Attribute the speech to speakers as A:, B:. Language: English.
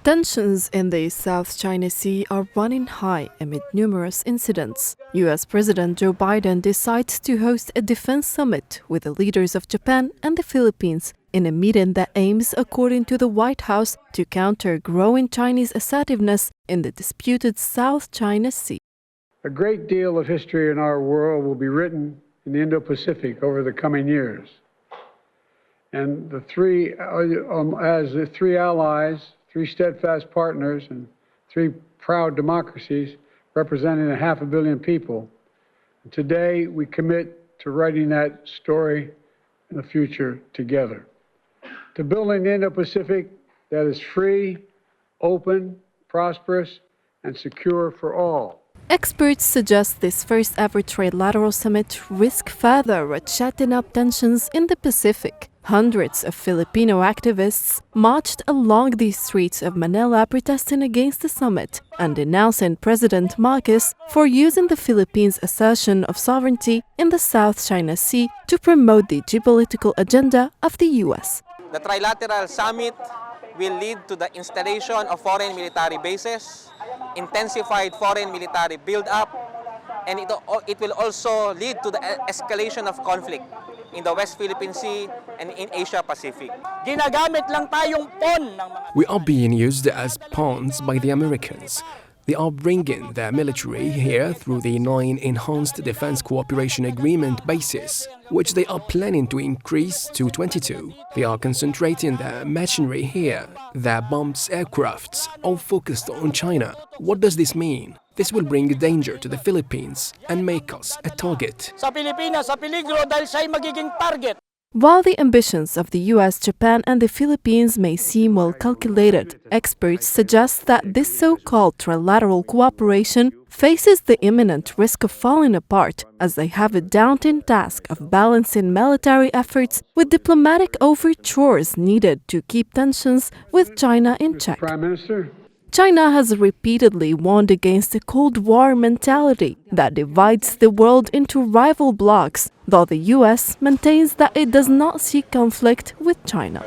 A: Tensions in the South China Sea are running high amid numerous incidents. US President Joe Biden decides to host a defense summit with the leaders of Japan and the Philippines in a meeting that aims, according to the White House, to counter growing Chinese assertiveness in the disputed South China Sea.
B: A great deal of history in our world will be written in the Indo-Pacific over the coming years. And as the three allies, three steadfast partners, and three proud democracies representing 500 million people, and today we commit to writing that story in the future together. To building the Indo-Pacific that is free, open, prosperous, and secure for all.
A: Experts suggest this first-ever trilateral summit risks further ratcheting up tensions in the Pacific. Hundreds of Filipino activists marched along the streets of Manila protesting against the summit and denouncing President Marcos for using the Philippines' assertion of sovereignty in the South China Sea to promote the geopolitical agenda of the US.
C: The Trilateral Summit will lead to the installation of foreign military bases, intensified foreign military build-up, and it will also lead to the escalation of conflict in the West Philippine Sea and in Asia Pacific.
D: We are being used as pawns by the Americans. They are bringing their military here through the 9 Enhanced Defense Cooperation Agreement bases, which they are planning to increase to 22. They are concentrating their machinery here. Their bombs aircrafts all focused on China. What does this mean? This will bring danger to the Philippines and make us a target.
A: While the ambitions of the US, Japan, and the Philippines may seem well calculated, experts suggest that this so-called trilateral cooperation faces the imminent risk of falling apart, as they have a daunting task of balancing military efforts with diplomatic overtures needed to keep tensions with China in check.
B: Prime Minister.
A: China has repeatedly warned against a Cold War mentality that divides the world into rival blocs, though the US maintains that it does not seek conflict with China.